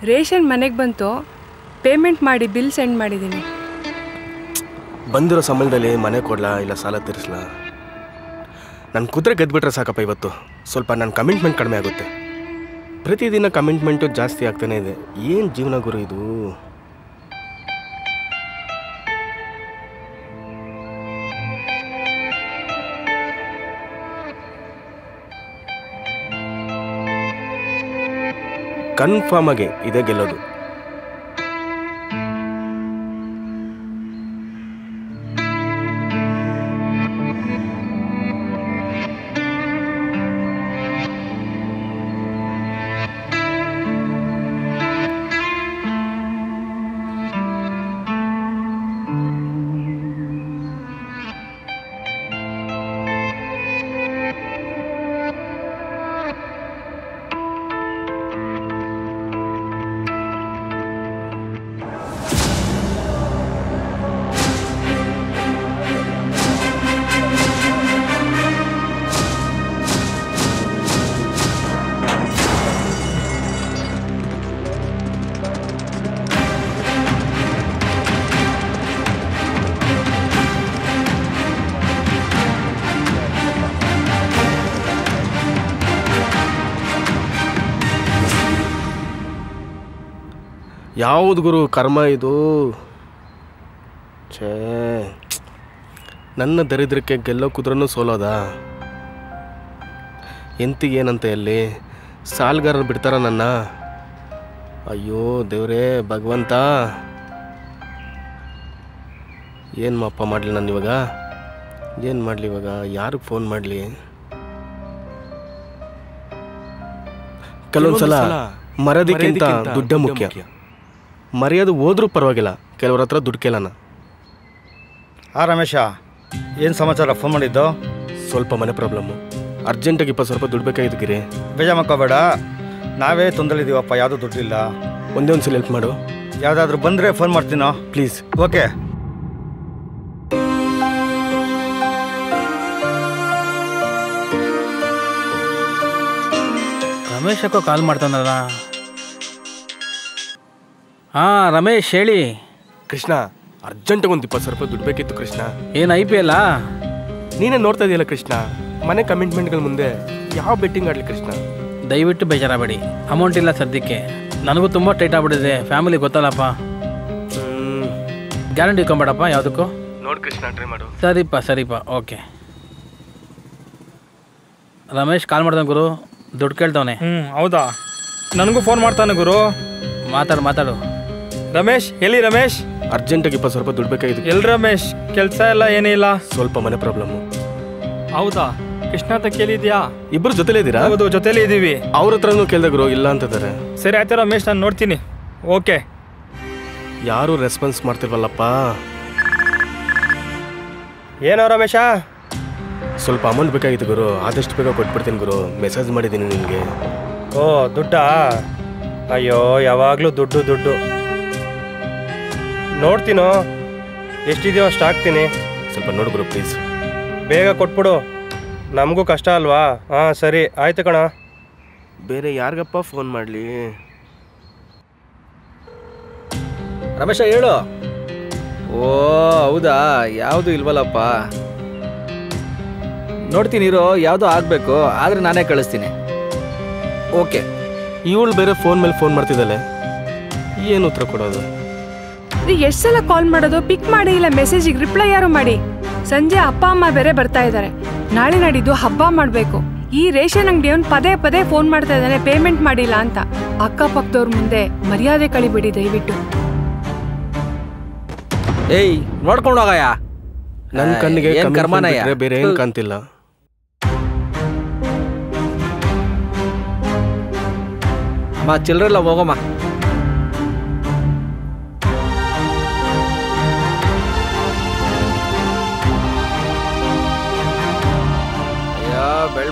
Ration ಮನೆಗೆ ಬಂತು, payment ಮಾಡಿ ಬಿಲ್ ಸೆಂಡ್ ಮಾಡಿದ್ದೀನಿ. ಬಂದಿರೋ ಸಂಬಳದಲ್ಲಿ ಮನೆ ಕೊಡಲಾ ಇಲ್ಲ ಸಾಲ ತೀರಿಸ್ಲಾ? ನಾನು ಕುದುರೆ ಗೆದ್ಬಿಟ್ರೆ ಸಾಕಪ್ಪ. ಇವತ್ತು ಸ್ವಲ್ಪ ನನ್ನ ಕಮಿಟ್ಮೆಂಟ್ ಕಡಿಮೆ ಆಗುತ್ತೆ. ಪ್ರತಿದಿನ ಕಮಿಟ್ಮೆಂಟು ಜಾಸ್ತಿ ಆಗ್ತಾನೆ ಇದೆ. ಏನು ಜೀವನ ಗುರು ಇದು? ಕನ್ಫರ್ಮ್ ಆಗಿ ಇದೇ ಗೆಲ್ಲೋದು. ಯಾವುದು ಗುರು ಕರ್ಮ ಇದು? ಛೇ, ನನ್ನ ದರಿದ್ರಕ್ಕೆ ಗೆಲ್ಲೋ ಕುದ್ರೂ ಸೋಲೋದಾ? ಎಂತಿಗೇನಂತ ಎಲ್ಲಿ ಸಾಲ್ಗಾರರು ಬಿಡ್ತಾರ ನನ್ನ? ಅಯ್ಯೋ ದೇವ್ರೇ ಭಗವಂತ, ಏನು ಮಪ್ಪ ಮಾಡಲಿ ನಾನು ಇವಾಗ? ಏನು ಮಾಡಲಿ ಇವಾಗ? ಯಾರಿಗೆ ಫೋನ್ ಮಾಡಲಿ? ಕೆಲವೊಂದು ಸಲ ಮರ್ಯಾದೆಗಿಂತ ದುಡ್ಡೇ ಮುಖ್ಯ. ಮರ್ಯಾದೆ ಹೋದ್ರೂ ಪರವಾಗಿಲ್ಲ, ಕೆಲವ್ರ ಹತ್ರ ದುಡ್ಡು ಕೇಳೋಣ. ರಮೇಶ, ಏನು ಸಮಾಚಾರ? ಫೋನ್ ಮಾಡಿದ್ದು? ಸ್ವಲ್ಪ ಮನೆ ಪ್ರಾಬ್ಲಮ್ಮು, ಅರ್ಜೆಂಟಾಗಿ 20,000 ರೂಪಾಯಿ ದುಡ್ಡು ಬೇಕಾಗಿತ್ತು ಗಿರಿ. ಬೇಜಾರು ಮಾಡ್ಕೋಬೇಡ, ನಾವೇ ತೊಂದರೆಲಿದ್ದೀವಪ್ಪ, ಯಾವುದೂ ದುಡ್ಡಿಲ್ಲ. ಒಂದೇ ಒಂದು ಸಲ ಹೆಲ್ಪ್ ಮಾಡು. ಯಾವುದಾದ್ರೂ ಬಂದರೆ ಫೋನ್ ಮಾಡ್ತೀನೋ ಪ್ಲೀಸ್. ಓಕೆ. ರಮೇಶ್ ಯಾಕೋ ಕಾಲ್ ಮಾಡ್ತಾನಲ್ಲ? ಹಾಂ ರಮೇಶ್ ಹೇಳಿ. ಕೃಷ್ಣ, ಅರ್ಜೆಂಟಾಗಿ ಒಂದು 20,000 ರೂಪಾಯಿ ದುಡ್ಡು ಬೇಕಿತ್ತು ಕೃಷ್ಣ. ಏನು IPL? ನೀನೇ ನೋಡ್ತಾ ಇದೆಯಲ್ಲ ಕೃಷ್ಣ, ಮನೆ ಕಮಿಟ್ಮೆಂಟ್ಗಳ ಮುಂದೆ ಯಾವ ಬೆಟ್ಟಿಂಗ್ ಆಡಲಿ ಕೃಷ್ಣ? ದಯವಿಟ್ಟು ಬೇಜಾರಾಗಬೇಡಿ, ಅಮೌಂಟ್ ಇಲ್ಲ ಸದ್ಯಕ್ಕೆ. ನನಗೂ ತುಂಬ ಟೈಟ್ ಆಗ್ಬಿಟ್ಟಿದೆ, ಫ್ಯಾಮಿಲಿ ಗೊತ್ತಲ್ಲಪ್ಪ. ಗ್ಯಾರಂಟಿ ಇಟ್ಕೊಂಬೇಡಪ್ಪ ಯಾವುದಕ್ಕೂ. ನೋಡಿ ಕೃಷ್ಣ, ಟ್ರೈ ಮಾಡು. ಸರಿಪ್ಪ ಓಕೆ. ರಮೇಶ್ ಕಾಲ್ ಮಾಡ್ತಾನೆ ಗುರು, ದುಡ್ಡು ಕೇಳ್ತವನೆ. ಹೌದಾ? ನನಗೂ ಫೋನ್ ಮಾಡ್ತಾನೆ ಗುರು. ಮಾತಾಡು. ರಮೇಶ್ ಎಲ್ಲಿ? ರಮೇಶ್ ಅರ್ಜೆಂಟಾಗಿ 20,000 ರೂಪಾಯಿ ದುಡ್ಡು ಬೇಕಾಗಿತ್ತು. ಎಲ್ಲಿ ರಮೇಶ್? ಕೆಲಸ ಎಲ್ಲ ಏನಿಲ್ಲ. ಸ್ವಲ್ಪ ಮನೆ ಪ್ರಾಬ್ಲಮ್ಮು. ಹೌದಾ? ಕೃಷ್ಣ ಅಂತ ಕೇಳಿದ್ಯಾ? ಇಬ್ಬರು ಜೊತೆಲೇ ಇದ್ದೀರಾ? ಹೌದು, ಜೊತೆಲೇ ಇದ್ದೀವಿ. ಅವ್ರ ಹತ್ರನೂ ಕೇಳಿದೆ ಗುರು, ಇಲ್ಲ ಅಂತಿದ್ದಾರೆ. ಸರಿ ಆಯ್ತು ರಮೇಶ್, ನಾನು ನೋಡ್ತೀನಿ. ಓಕೆ. ಯಾರು ರೆಸ್ಪಾನ್ಸ್ ಮಾಡ್ತಿರ್ವಲ್ಲಪ್ಪ. ಏನೋ ರಮೇಶ? ಸ್ವಲ್ಪ ಅಮೌಂಟ್ ಬೇಕಾಗಿತ್ತು ಗುರು, ಆದಷ್ಟು ಬೇಗ ಕೊಟ್ಬಿಡ್ತೀನಿ ಗುರು. ಮೆಸೇಜ್ ಮಾಡಿದ್ದೀನಿ ನಿನಗೆ. ಓ ದುಡ್ಡಾ? ಅಯ್ಯೋ, ಯಾವಾಗಲೂ ದುಡ್ಡು. ನೋಡ್ತೀನೋ, ಎಷ್ಟಿದೆಯೋ ಅಷ್ಟು ಹಾಕ್ತೀನಿ. ಸ್ವಲ್ಪ ನೋಡು ಗುರು ಪ್ಲೀಸ್. ಬೇಗ ಕೊಟ್ಬಿಡು, ನಮಗೂ ಕಷ್ಟ ಅಲ್ವಾ? ಹಾಂ ಸರಿ ಆಯ್ತು ಕಣ. ಬೇರೆ ಯಾರಿಗಪ್ಪ ಫೋನ್ ಮಾಡಲಿ? ರಮೇಶ ಹೇಳು. ಓ ಹೌದಾ? ಯಾವುದು ಇಲ್ವಲ್ಲಪ್ಪ. ನೋಡ್ತೀನಿರೋ, ಯಾವುದೋ ಆಗಬೇಕು, ಆದರೆ ನಾನೇ ಕಳಿಸ್ತೀನಿ. ಓಕೆ. ಇವಳು ಬೇರೆ ಫೋನ್ ಮೇಲೆ ಫೋನ್ ಮಾಡ್ತಿದ್ದಾಳೆ, ಏನು ಉತ್ತರ ಕೊಡೋದು? ಎಷ್ಟು ಸಲ ಕಾಲ್ ಮಾಡೋದು? ಪಿಕ್ ಮಾಡಿ, ಇಲ್ಲ ಮೆಸೇಜಿಗೆ ರಿಪ್ಲೈ ಯಾರು ಮಾಡಿ. ಸಂಜೆ ಅಪ್ಪ ಅಮ್ಮ ಬೇರೆ ಬರ್ತಾ ಇದ್ದಾರೆ. ನಾಳೆ ನಾಡಿದ್ದು ಹಬ್ಬ ಮಾಡಬೇಕು. ಈ ರೇಷನ್ ಅಂಗಡಿಯವನು ಪದೇ ಫೋನ್ ಮಾಡ್ತಾ ಇದ್ದಾನೆ, ಪೇಮೆಂಟ್ ಮಾಡಿಲ್ಲ ಅಂತ. ಅಕ್ಕಪಕ್ಕದವ್ರ ಮುಂದೆ ಮರ್ಯಾದೆ ಕಳಿಬಿಡಿ ದಯವಿಟ್ಟು. ಏಯ್ ನೋಡ್ಕೊಂಡು ಹೋಗಯ್ಯ. ನನ್ನ ಕಣ್ಣಿಗೆ ಕರ್ಮನಯ್ಯ, ಬೇರೆ ಏನು ಕಾಣ್ತಿಲ್ಲ. ಅಮ್ಮ ಚಿಲ್ಲರೆಲ್ಲ ಹೋಗಮ್ಮ.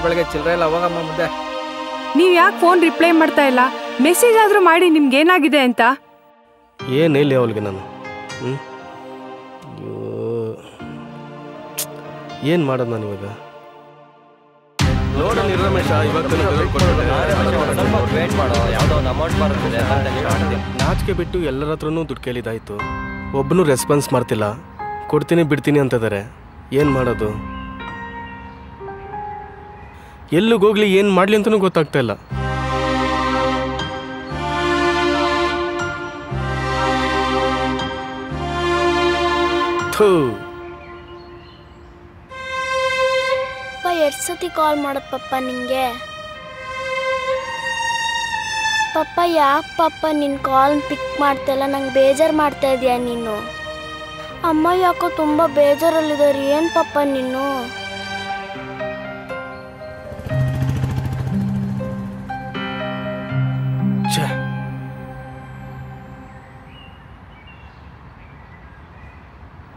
ಬೆಳಗ್ಗೆ ಚಿಲ್ಲರೆ ಎಲ್ಲ ಹೋಗಮ್ಮ ಮುಂದೆ. ನೀವ್ ಯಾಕೆ ಫೋನ್ ರಿಪ್ಲೈ ಮಾಡ್ತಾ ಇಲ್ಲ? ಮೆಸೇಜ್ ಆದ್ರೂ ಮಾಡಿ, ನಿಮ್ಗೆ ಏನಾಗಿದೆ ಅಂತ. ಏನು ಹೇಳಿ ಅವಳಿಗೆ ನಾನು? ಏನು ಮಾಡೋದು ನಾನು ಇವಾಗ? ನೋಡಲ್ಲಿ ರಮೇಶ ಇವಾಗ ಸ್ವಲ್ಪ ವೇಟ್ ಮಾಡೋ, ಯಾವುದೋ ಒಂದು ಅಮೌಂಟ್ ಬರುತ್ತದೆ ನಾಚಿಕೆ ಬಿಟ್ಟು ಎಲ್ಲರ ಹತ್ರನೂ ದುಡ್ಡು ಕೇಳಿದಾಯ್ತು. ಒಬ್ಬನು ರೆಸ್ಪಾನ್ಸ್ ಮಾಡ್ತಿಲ್ಲ. ಕೊಡ್ತೀನಿ ಬಿಡ್ತೀನಿ ಅಂತಿದ್ದಾರೆ. ಏನು ಮಾಡೋದು? ಎಲ್ಲಿಗೋಗ್ಲಿ ಏನು ಮಾಡಲಿ ಅಂತಲೂ ಗೊತ್ತಾಗ್ತಾ ಇಲ್ಲ. ಎಷ್ಟು ಸತಿ ಕಾಲ್ ಮಾಡೋದು ಪಪ್ಪ ನಿಂಗೆ? ಪಪ್ಪ ಯಾಕೆ ಪಪ್ಪ ನಿನ್ನ ಕಾಲ್ ಪಿಕ್ ಮಾಡ್ತಾಯಿಲ್ಲ? ನಂಗೆ ಬೇಜಾರು ಮಾಡ್ತಾ ಇದೀಯ ನೀನು. ಅಮ್ಮ ಯಾಕೋ ತುಂಬ ಬೇಜಾರಲ್ಲಿದ್ದಾರೆ. ಏನು ಪಪ್ಪ ನೀನು?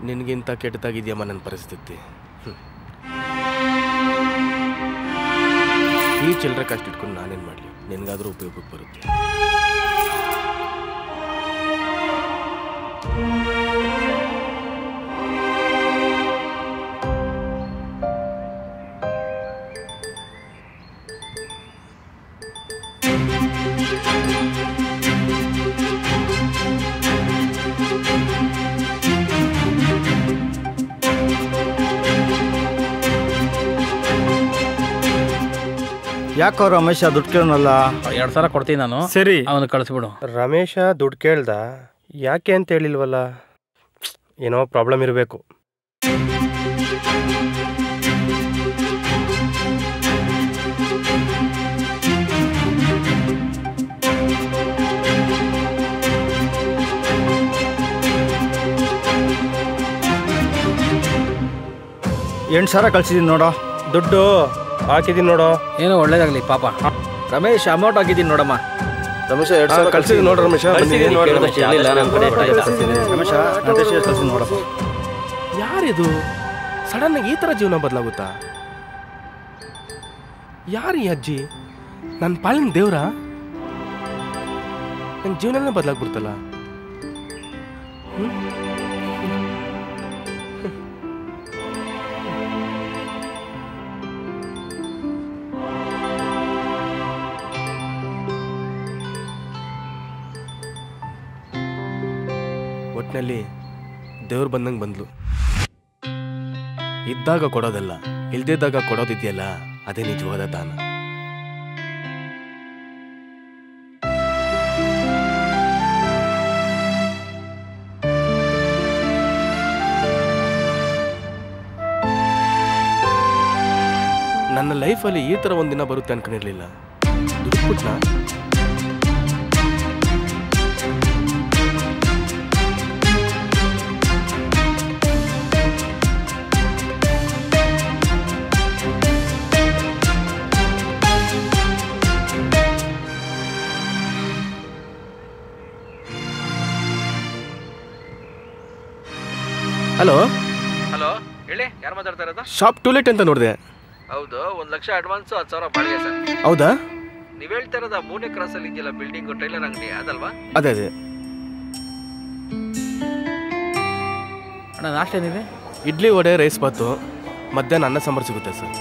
ನಿನಗಿಂತ ಕೆಟ್ಟದಾಗಿದೆಯಮ್ಮ ನನ್ನ ಪರಿಸ್ಥಿತಿ. ಈ ಚಿಲ್ಲರೆ ಕಷ್ಟ ಇಟ್ಕೊಂಡು ನಾನೇನು ಮಾಡಲಿ? ನಿನಗಾದರೂ ಉಪಯೋಗಕ್ಕೆ ಬರುತ್ತೆ. ಯಾಕೋ ರಮೇಶ ದುಡ್ಡು ಕೇಳೋನಲ್ಲ? 2,000 ಕೊಡ್ತೀನಿ ನಾನು. ಸರಿ, ಅವನು ಕಳಿಸ್ಬಿಡು. ರಮೇಶ ದುಡ್ಡು ಕೇಳ್ದ, ಯಾಕೆ ಅಂತ ಹೇಳಿಲ್ವಲ್ಲ? ಏನೋ ಪ್ರಾಬ್ಲಮ್ ಇರಬೇಕು. $8,000 ಕಳ್ಸಿದ್ದೀನಿ ನೋಡೋ. ದುಡ್ಡು ಹಾಕಿದ್ದೀನಿ ನೋಡೋ. ಏನೋ ಒಳ್ಳೇದಾಗಲಿ ಪಾಪ. ರಮೇಶ್ ಅಮೌಂಟ್ ಆಗಿದ್ದೀನಿ ನೋಡಮ್ಮ. ರಮೇಶ 2,000 ಕಳ್ಸಿದ್ದೀನಿ ನೋಡ್ರಿ. ರಮೇಶ ರಮೇಶ ಕಳ್ಸಿದ್ದೀನಿ ನೋಡಪ್ಪ. ಯಾರಿದು? ಸಡನ್ನಾಗಿ ಈ ಥರ ಜೀವನ ಬದಲಾಗುತ್ತಾ? ಯಾರು ಈ ಅಜ್ಜಿ? ನನ್ನ ಪಾಲಿನ ದೇವ್ರ? ನನ್ನ ಜೀವನನೇ ಬದಲಾಗ್ಬಿಡ್ತಲ್ಲ. ಒಟ್ಟಿನಲ್ಲಿ ದೇವ್ರು ಬಂದಂಗೆ ಬಂದ್ಲು. ಇದ್ದಾಗ ಕೊಡೋದಲ್ಲ, ಇಲ್ದಿದ್ದಾಗ ಕೊಡೋದಿದೆಯಲ್ಲ, ಅದೇ ನಿಜವಾದ ದಾನ. ನನ್ನ ಲೈಫಲ್ಲಿ ಈ ಥರ ಒಂದಿನ ಬರುತ್ತೆ ಅನ್ಕೊಂಡಿರ್ಲಿಲ್ಲ. ದುಡ್ಡುಬಿಟ್ನಾ? ಹಲೋ ಹಲೋ, ಹೇಳಿ, ಯಾರು ಮಾತಾಡ್ತಾ ಇರೋದು? ಶಾಪ್ ಟೂಲೆಟ್ ಅಂತ ನೋಡಿದೆ. ಹೌದು, 1,00,000 ಅಡ್ವಾನ್ಸು, 10,000 ಬಾಡಿಗೆ ಸರ್. ಹೌದಾ? ನೀವು ಹೇಳ್ತಾ ಇರೋದು 3ನೇ ಕ್ರಾಸಲ್ಲಿ ಇದೆಯಲ್ಲ ಬಿಲ್ಡಿಂಗು, ಟೈಲರ್ ಅಂಗಡಿ ಅದಲ್ವಾ? ಅದೇ ಅದೇ. ಅಣ್ಣ ನಾಷ್ಟ ಏನಿದೆ? ಇಡ್ಲಿ ವಡೆ ರೈಸ್ ಬಾತು, ಮಧ್ಯಾಹ್ನ ಅನ್ನ ಸಾಂಬಾರು ಸಿಗುತ್ತೆ ಸರ್.